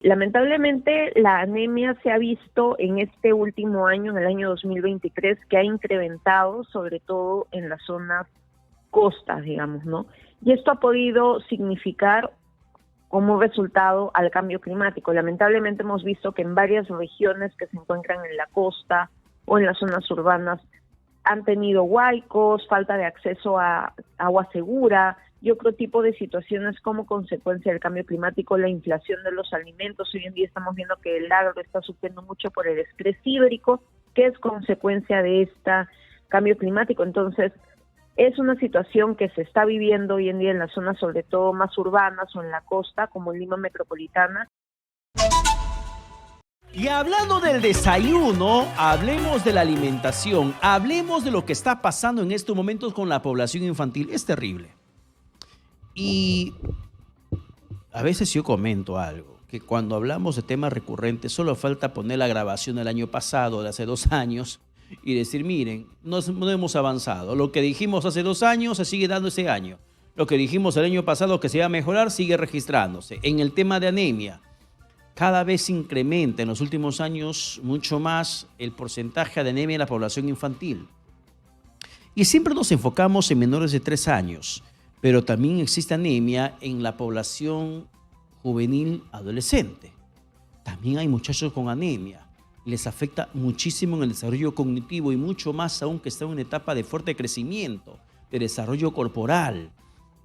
Lamentablemente, la anemia se ha visto en este último año, en el año 2023, que ha incrementado, sobre todo en las zonas costas, digamos, ¿no? Y esto ha podido significar como resultado al cambio climático. Lamentablemente hemos visto que en varias regiones que se encuentran en la costa o en las zonas urbanas han tenido huaicos, falta de acceso a agua segura y otro tipo de situaciones como consecuencia del cambio climático, la inflación de los alimentos. Hoy en día estamos viendo que el agro está sufriendo mucho por el estrés hídrico, que es consecuencia de este cambio climático. Entonces, es una situación que se está viviendo hoy en día en las zonas sobre todo más urbanas o en la costa, como en Lima metropolitana. Y hablando del desayuno, hablemos de la alimentación, hablemos de lo que está pasando en estos momentos con la población infantil. Es terrible. Y a veces yo comento algo, que cuando hablamos de temas recurrentes, solo falta poner la grabación del año pasado, de hace 2 años, y decir, miren, no hemos avanzado. Lo que dijimos hace 2 años se sigue dando ese año. Lo que dijimos el año pasado que se iba a mejorar sigue registrándose. En el tema de anemia, cada vez se incrementa en los últimos años mucho más el porcentaje de anemia en la población infantil. Y siempre nos enfocamos en menores de 3 años, pero también existe anemia en la población juvenil adolescente. También hay muchachos con anemia. Les afecta muchísimo en el desarrollo cognitivo y mucho más aún que están en una etapa de fuerte crecimiento, de desarrollo corporal,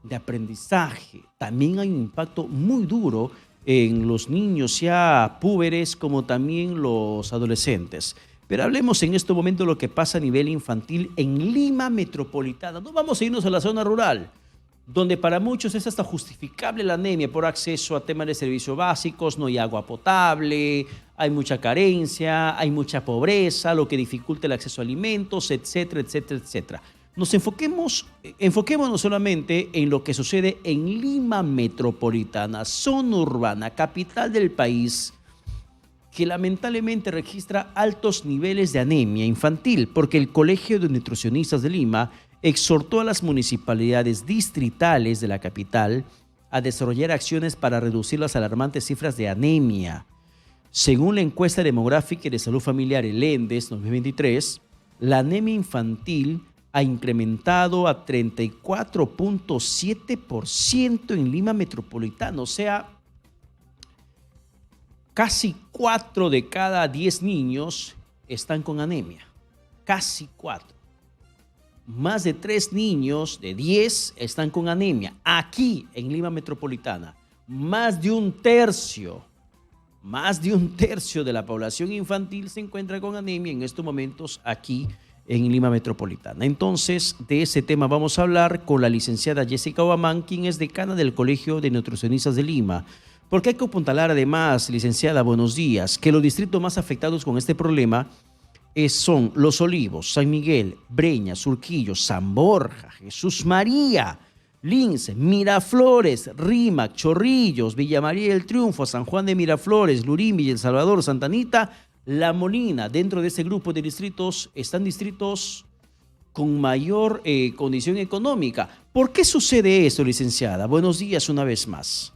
de aprendizaje. También hay un impacto muy duro en los niños ya púberes como también los adolescentes. Pero hablemos en este momento de lo que pasa a nivel infantil en Lima metropolitana. No vamos a irnos a la zona rural, donde para muchos es hasta justificable la anemia por acceso a temas de servicios básicos, no hay agua potable, hay mucha carencia, hay mucha pobreza, lo que dificulta el acceso a alimentos, etcétera, etcétera, etcétera. Enfoquémonos solamente en lo que sucede en Lima metropolitana, zona urbana, capital del país, que lamentablemente registra altos niveles de anemia infantil, porque el Colegio de Nutricionistas de Lima exhortó a las municipalidades distritales de la capital a desarrollar acciones para reducir las alarmantes cifras de anemia. Según la encuesta demográfica y de salud familiar, el ENDES 2023, la anemia infantil ha incrementado a 34.7% en Lima metropolitana, o sea, casi 4 de cada 10 niños están con anemia, casi 4. Más de 3 niños de 10 están con anemia. Aquí en Lima metropolitana, más de un tercio de la población infantil se encuentra con anemia en estos momentos aquí en Lima metropolitana. Entonces, de ese tema vamos a hablar con la licenciada Jessica Obamán, quien es decana del Colegio de Nutricionistas de Lima. Porque hay que apuntalar además, licenciada, buenos días, que los distritos más afectados con este problema son Los Olivos, San Miguel, Breña, Surquillo, San Borja, Jesús María, Lince, Miraflores, Rímac, Chorrillos, Villa María del Triunfo, San Juan de Miraflores, Lurín, Villa El Salvador, Santa Anita, La Molina. Dentro de ese grupo de distritos están distritos con mayor condición económica. ¿Por qué sucede eso, licenciada? Buenos días una vez más.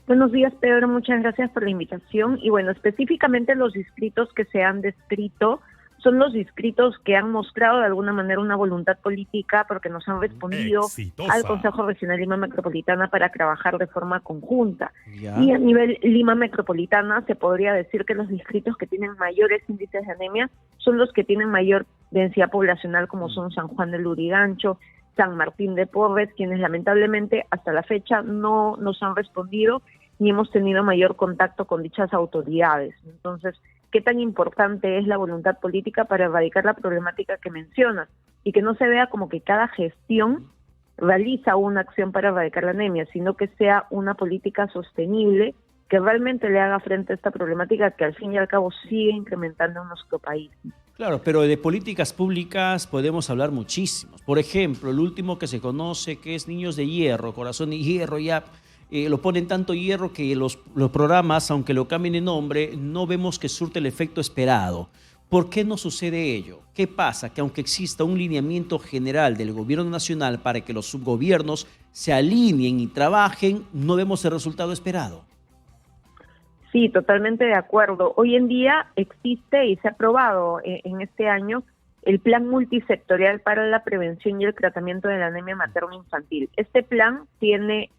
Buenos días, Pedro. Muchas gracias por la invitación. Y bueno, específicamente los distritos que se han descrito son los distritos que han mostrado de alguna manera una voluntad política porque nos han respondido al Consejo Regional Lima Metropolitana para trabajar de forma conjunta. Ya. Y a nivel Lima Metropolitana se podría decir que los distritos que tienen mayores índices de anemia son los que tienen mayor densidad poblacional, como son San Juan del Lurigancho, San Martín de Porres, quienes lamentablemente hasta la fecha no nos han respondido ni hemos tenido mayor contacto con dichas autoridades. Entonces, ¿qué tan importante es la voluntad política para erradicar la problemática que mencionas? Y que no se vea como que cada gestión realiza una acción para erradicar la anemia, sino que sea una política sostenible que realmente le haga frente a esta problemática que al fin y al cabo sigue incrementando en nuestro país. Claro, pero de políticas públicas podemos hablar muchísimos. Por ejemplo, el último que se conoce, que es Niños de Hierro, Corazón de Hierro, ya lo ponen tanto hierro que los programas, aunque lo cambien de nombre, no vemos que surte el efecto esperado. ¿Por qué no sucede ello? ¿Qué pasa? Que aunque exista un lineamiento general del gobierno nacional para que los subgobiernos se alineen y trabajen, no vemos el resultado esperado. Sí, totalmente de acuerdo. Hoy en día existe y se ha aprobado en este año el Plan Multisectorial para la Prevención y el Tratamiento de la Anemia Materno-Infantil. Este plan tiene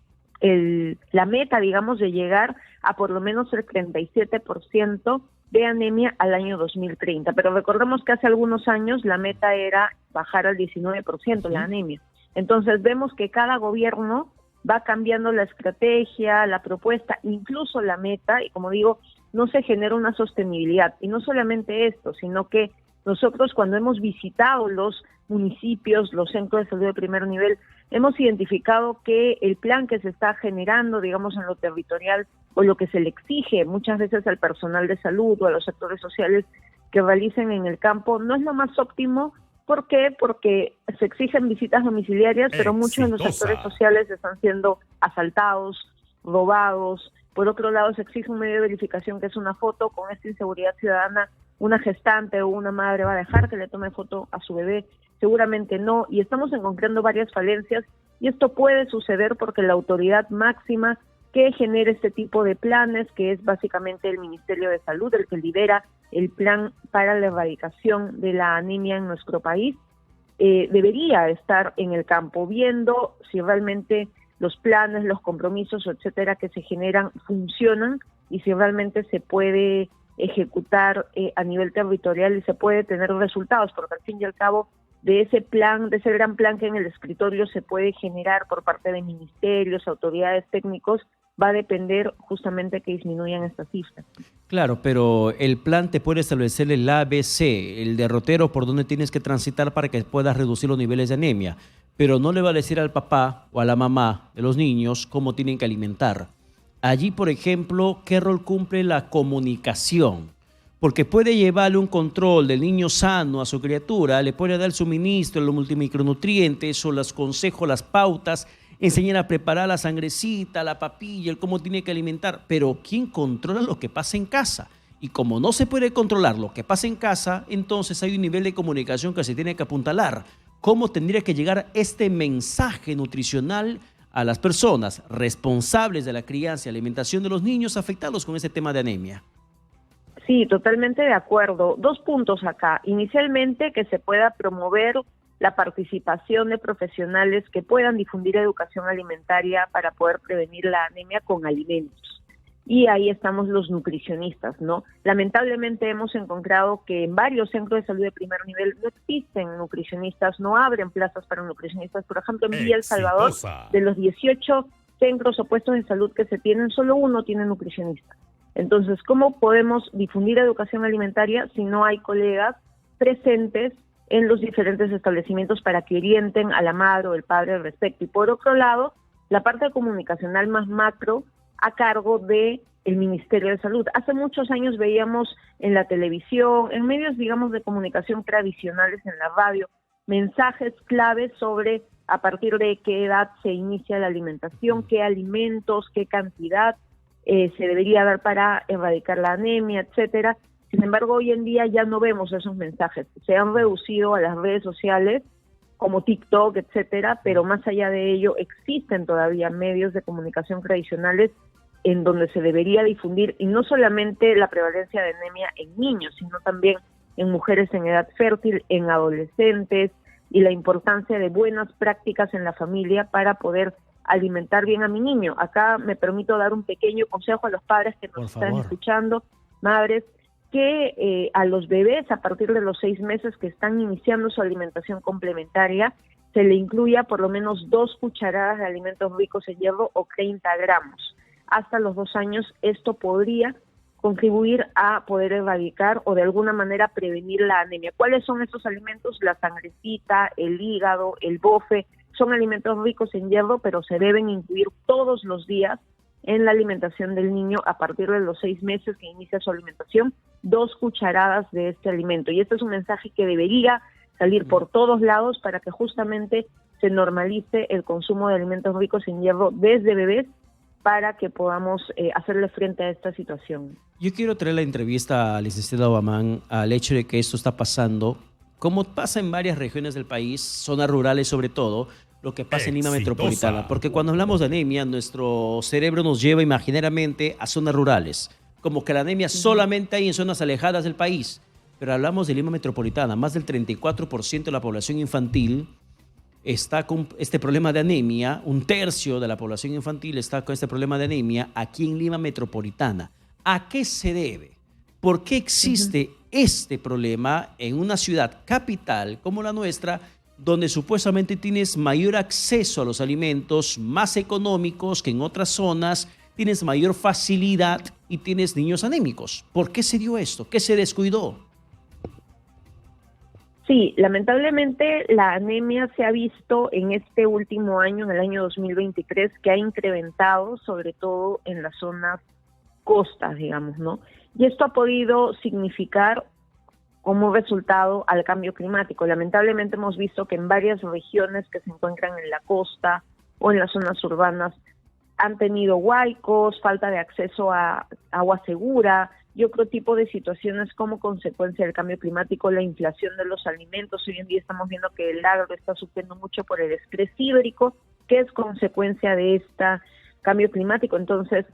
la meta, digamos, de llegar a por lo menos el 37% de anemia al año 2030. Pero recordemos que hace algunos años la meta era bajar al 19% la anemia. Entonces vemos que cada gobierno va cambiando la estrategia, la propuesta, incluso la meta, y como digo, no se genera una sostenibilidad. Y no solamente esto, sino que nosotros cuando hemos visitado los municipios, los centros de salud de primer nivel, hemos identificado que el plan que se está generando, digamos, en lo territorial, o lo que se le exige muchas veces al personal de salud o a los sectores sociales que realicen en el campo, no es lo más óptimo. ¿Por qué? Porque se exigen visitas domiciliarias, pero muchos de los sectores sociales están siendo asaltados, robados. Por otro lado, se exige un medio de verificación que es una foto. Con esta inseguridad ciudadana, una gestante o una madre va a dejar que le tome foto a su bebé. Seguramente no, y estamos encontrando varias falencias, y esto puede suceder porque la autoridad máxima que genera este tipo de planes, que es básicamente el Ministerio de Salud, el que lidera el plan para la erradicación de la anemia en nuestro país, debería estar en el campo viendo si realmente los planes, los compromisos, etcétera, que se generan funcionan y si realmente se puede ejecutar a nivel territorial y se puede tener resultados, porque al fin y al cabo de ese plan, de ese gran plan que en el escritorio se puede generar por parte de ministerios, autoridades técnicos, va a depender justamente que disminuyan estas cifras. Claro, pero el plan te puede establecer el ABC, el derrotero por donde tienes que transitar para que puedas reducir los niveles de anemia, pero no le va a decir al papá o a la mamá de los niños cómo tienen que alimentar. Allí, por ejemplo, ¿qué rol cumple la comunicación? Porque puede llevarle un control del niño sano a su criatura, le puede dar el suministro, los multimicronutrientes o los consejos, las pautas, enseñar a preparar la sangrecita, la papilla, el cómo tiene que alimentar. Pero ¿quién controla lo que pasa en casa? Y como no se puede controlar lo que pasa en casa, entonces hay un nivel de comunicación que se tiene que apuntalar. ¿Cómo tendría que llegar este mensaje nutricional a las personas responsables de la crianza y alimentación de los niños afectados con este tema de anemia? Sí, totalmente de acuerdo. 2 puntos acá. Inicialmente, que se pueda promover la participación de profesionales que puedan difundir educación alimentaria para poder prevenir la anemia con alimentos. Y ahí estamos los nutricionistas, ¿no? Lamentablemente hemos encontrado que en varios centros de salud de primer nivel no existen nutricionistas, no abren plazas para nutricionistas. Por ejemplo, en Villa El Salvador, de los 18 centros o puestos de salud que se tienen, solo uno tiene nutricionista. Entonces, ¿cómo podemos difundir educación alimentaria si no hay colegas presentes en los diferentes establecimientos para que orienten a la madre o el padre al respecto? Y por otro lado, la parte comunicacional más macro a cargo de el Ministerio de Salud. Hace muchos años veíamos en la televisión, en medios, digamos, de comunicación tradicionales, en la radio, mensajes claves sobre a partir de qué edad se inicia la alimentación, qué alimentos, qué cantidad se debería dar para erradicar la anemia, etcétera. Sin embargo, hoy en día ya no vemos esos mensajes. Se han reducido a las redes sociales como TikTok, etcétera, pero más allá de ello existen todavía medios de comunicación tradicionales en donde se debería difundir, y no solamente la prevalencia de anemia en niños, sino también en mujeres en edad fértil, en adolescentes, y la importancia de buenas prácticas en la familia para poder alimentar bien a mi niño. Acá me permito dar un pequeño consejo a los padres que nos están escuchando, madres, que a los bebés a partir de los 6 meses que están iniciando su alimentación complementaria, se le incluya por lo menos 2 cucharadas de alimentos ricos en hierro o 30 gramos. Hasta los 2 años esto podría contribuir a poder erradicar o de alguna manera prevenir la anemia. ¿Cuáles son estos alimentos? La sangrecita, el hígado, el bofe, son alimentos ricos en hierro, pero se deben incluir todos los días en la alimentación del niño a partir de los 6 meses que inicia su alimentación, 2 cucharadas de este alimento. Y este es un mensaje que debería salir por todos lados para que justamente se normalice el consumo de alimentos ricos en hierro desde bebés para que podamos hacerle frente a esta situación. Yo quiero traer la entrevista al licenciado Abamán al hecho de que esto está pasando, como pasa en varias regiones del país, zonas rurales sobre todo, lo que pasa en Lima metropolitana. Porque cuando hablamos de anemia, nuestro cerebro nos lleva imaginariamente a zonas rurales, como que la anemia solamente hay en zonas alejadas del país. Pero hablamos de Lima metropolitana, más del 34% de la población infantil está con este problema de anemia, un tercio de la población infantil está con este problema de anemia aquí en Lima metropolitana. ¿A qué se debe? ¿Por qué existe este problema en una ciudad capital como la nuestra, donde supuestamente tienes mayor acceso a los alimentos, más económicos que en otras zonas, tienes mayor facilidad y tienes niños anémicos? ¿Por qué se dio esto? ¿Qué se descuidó? Sí, lamentablemente la anemia se ha visto en este último año, en el año 2023, que ha incrementado sobre todo en las zonas costas, digamos, ¿no? Y esto ha podido significar como resultado al cambio climático. Lamentablemente hemos visto que en varias regiones que se encuentran en la costa o en las zonas urbanas han tenido huaicos, falta de acceso a agua segura y otro tipo de situaciones como consecuencia del cambio climático, la inflación de los alimentos. Hoy en día estamos viendo que el agro está sufriendo mucho por el estrés hídrico, que es consecuencia de este cambio climático. Entonces,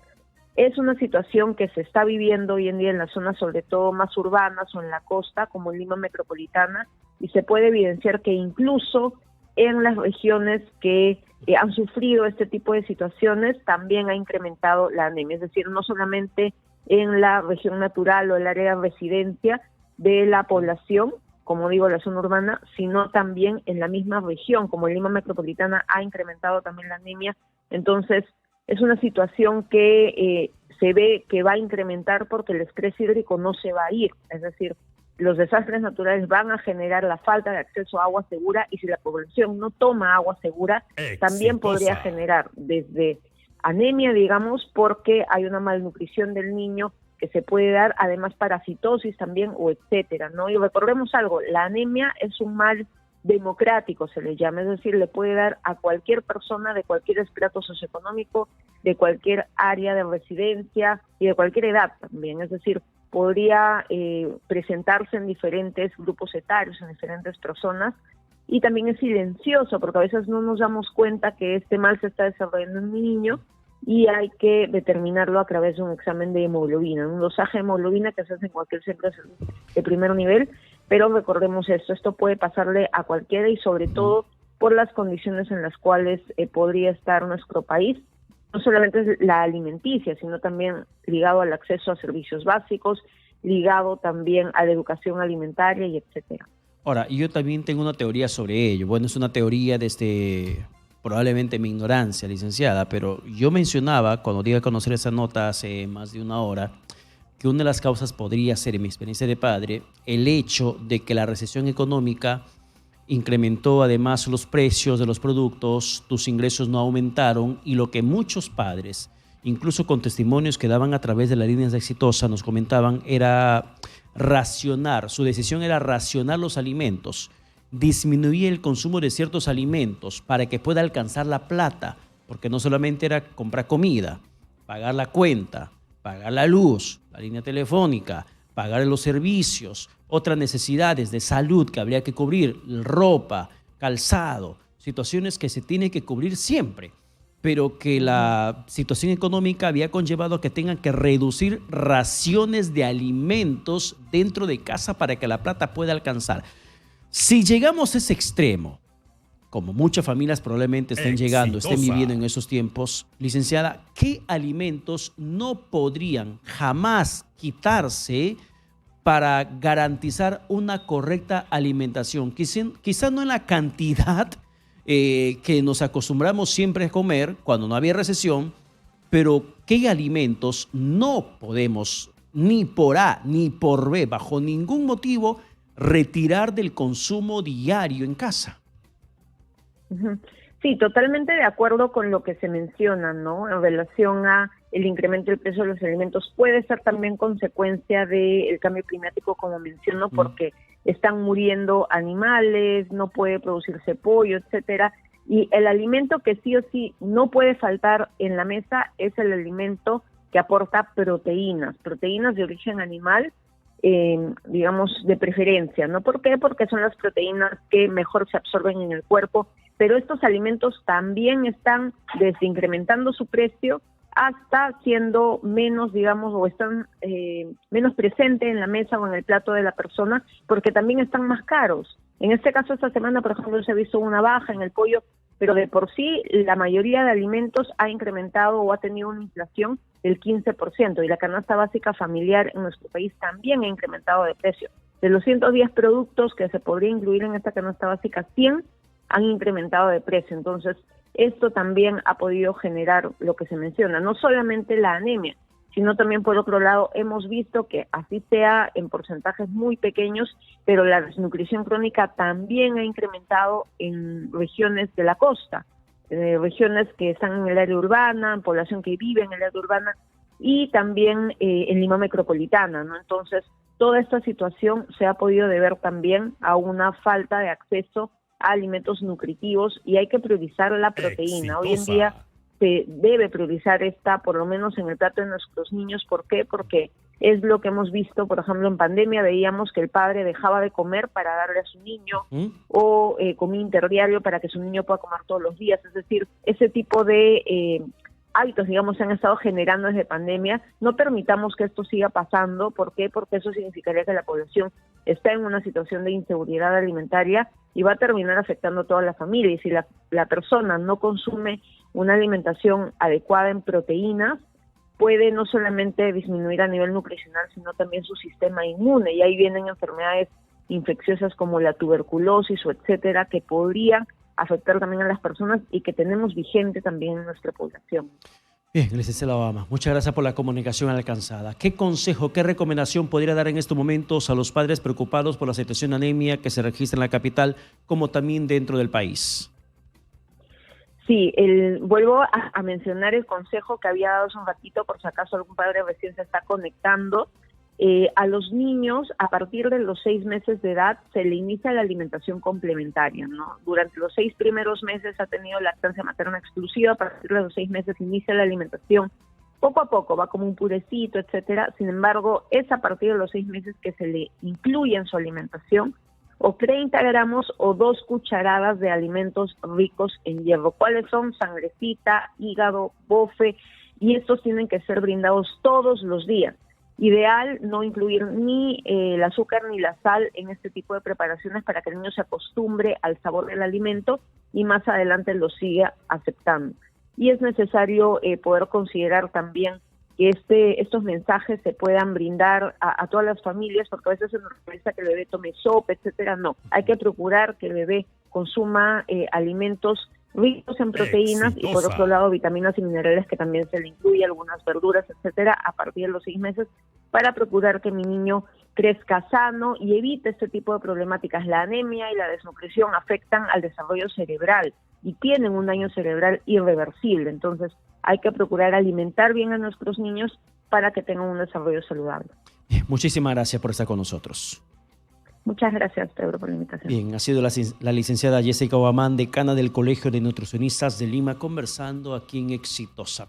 es una situación que se está viviendo hoy en día en las zonas sobre todo más urbanas o en la costa, como en Lima metropolitana, y se puede evidenciar que incluso en las regiones que han sufrido este tipo de situaciones también ha incrementado la anemia, es decir, no solamente en la región natural o el área de residencia de la población, como digo, la zona urbana, sino también en la misma región, como en Lima metropolitana ha incrementado también la anemia. Entonces, es una situación que se ve que va a incrementar porque el estrés hídrico no se va a ir, es decir, los desastres naturales van a generar la falta de acceso a agua segura y si la población no toma agua segura, también podría generar desde anemia, digamos, porque hay una malnutrición del niño que se puede dar, además parasitosis también o etcétera, ¿no? Y recordemos algo, la anemia es un mal democrático, se le llama, es decir, le puede dar a cualquier persona de cualquier estrato socioeconómico, de cualquier área de residencia y de cualquier edad también, es decir, podría presentarse en diferentes grupos etarios, en diferentes personas, y también es silencioso, porque a veces no nos damos cuenta que este mal se está desarrollando en un niño y hay que determinarlo a través de un examen de hemoglobina, un dosaje de hemoglobina que se hace en cualquier centro de salud de primer nivel, pero recordemos esto puede pasarle a cualquiera y sobre todo por las condiciones en las cuales podría estar nuestro país, no solamente es la alimenticia, sino también ligado al acceso a servicios básicos, ligado también a la educación alimentaria y etcétera. Ahora, yo también tengo una teoría sobre ello. Bueno, es una teoría desde probablemente mi ignorancia, licenciada, pero yo mencionaba, cuando di a conocer esa nota hace más de una hora, que una de las causas podría ser, en mi experiencia de padre, el hecho de que la recesión económica incrementó además los precios de los productos, tus ingresos no aumentaron y lo que muchos padres, incluso con testimonios que daban a través de las líneas de Exitosa, nos comentaban era racionar, su decisión era racionar los alimentos, disminuir el consumo de ciertos alimentos para que pueda alcanzar la plata, porque no solamente era comprar comida, pagar la cuenta, pagar la luz, la línea telefónica, pagar los servicios, otras necesidades de salud que habría que cubrir, ropa, calzado, situaciones que se tienen que cubrir siempre, pero que la situación económica había conllevado a que tengan que reducir raciones de alimentos dentro de casa para que la plata pueda alcanzar. Si llegamos a ese extremo, como muchas familias probablemente estén llegando, estén viviendo en esos tiempos, licenciada, ¿qué alimentos no podrían jamás quitarse para garantizar una correcta alimentación? Quizá no en la cantidad que nos acostumbramos siempre a comer cuando no había recesión, pero ¿qué alimentos no podemos ni por A ni por B, bajo ningún motivo, retirar del consumo diario en casa? Sí, totalmente de acuerdo con lo que se menciona, ¿no? En relación a el incremento del precio de los alimentos, puede ser también consecuencia del cambio climático, como menciono, porque están muriendo animales, no puede producirse pollo, etcétera. Y el alimento que sí o sí no puede faltar en la mesa es el alimento que aporta proteínas de origen animal, digamos, de preferencia, ¿no? ¿Por qué? Porque son las proteínas que mejor se absorben en el cuerpo, pero estos alimentos también están desde incrementando su precio hasta siendo menos, digamos, o están menos presentes en la mesa o en el plato de la persona, porque también están más caros. En este caso, esta semana, por ejemplo, se ha visto una baja en el pollo, pero de por sí la mayoría de alimentos ha incrementado o ha tenido una inflación del 15%, y la canasta básica familiar en nuestro país también ha incrementado de precio. De los 110 productos que se podría incluir en esta canasta básica, 100 han incrementado de precio. Entonces, esto también ha podido generar lo que se menciona, no solamente la anemia, sino también por otro lado hemos visto que así sea en porcentajes muy pequeños, pero la desnutrición crónica también ha incrementado en regiones de la costa, regiones que están en el área urbana, en población que vive en el área urbana y también en Lima metropolitana, ¿no? Entonces, toda esta situación se ha podido deber también a una falta de acceso a alimentos nutritivos, y hay que priorizar la proteína. Exitosa. Hoy en día se debe priorizar esta, por lo menos en el plato de nuestros niños. ¿Por qué? Porque es lo que hemos visto, por ejemplo, en pandemia veíamos que el padre dejaba de comer para darle a su niño, o comía interdiario para que su niño pueda comer todos los días. Es decir, ese tipo de hábitos, digamos, se han estado generando desde pandemia. No permitamos que esto siga pasando. ¿Por qué? Porque eso significaría que la población está en una situación de inseguridad alimentaria y va a terminar afectando a toda la familia. Y si la persona no consume una alimentación adecuada en proteínas, puede no solamente disminuir a nivel nutricional, sino también su sistema inmune. Y ahí vienen enfermedades infecciosas como la tuberculosis o etcétera, que podrían afectar también a las personas y que tenemos vigente también en nuestra población. Bien, licenciada Obama, muchas gracias por la comunicación alcanzada. ¿Qué consejo, qué recomendación podría dar en estos momentos a los padres preocupados por la situación de anemia que se registra en la capital, como también dentro del país? Sí, vuelvo a mencionar el consejo que había dado hace un ratito, por si acaso algún padre recién se está conectando. A los niños, a partir de los 6 meses de edad, se le inicia la alimentación complementaria, ¿no? Durante los 6 primeros meses ha tenido lactancia materna exclusiva, a partir de los 6 meses inicia la alimentación. Poco a poco va como un purecito, etcétera. Sin embargo, es a partir de los 6 meses que se le incluye en su alimentación o 30 gramos o 2 cucharadas de alimentos ricos en hierro. ¿Cuáles son? Sangrecita, hígado, bofe, y estos tienen que ser brindados todos los días. Ideal no incluir ni el azúcar ni la sal en este tipo de preparaciones para que el niño se acostumbre al sabor del alimento y más adelante lo siga aceptando. Y es necesario poder considerar también que estos mensajes se puedan brindar a todas las familias, porque a veces se nos piensa que el bebé tome sopa, etcétera. No, hay que procurar que el bebé consuma alimentos ricos en proteínas. Exitosa. Y por otro lado vitaminas y minerales, que también se le incluye, algunas verduras, etcétera, a partir de los 6 meses, para procurar que mi niño crezca sano y evite este tipo de problemáticas. La anemia y la desnutrición afectan al desarrollo cerebral y tienen un daño cerebral irreversible. Entonces hay que procurar alimentar bien a nuestros niños para que tengan un desarrollo saludable. Muchísimas gracias por estar con nosotros. Muchas gracias, Pedro, por la invitación. Bien, ha sido la licenciada Jessica Obamán, decana del Colegio de Nutricionistas de Lima, conversando aquí en Exitosa.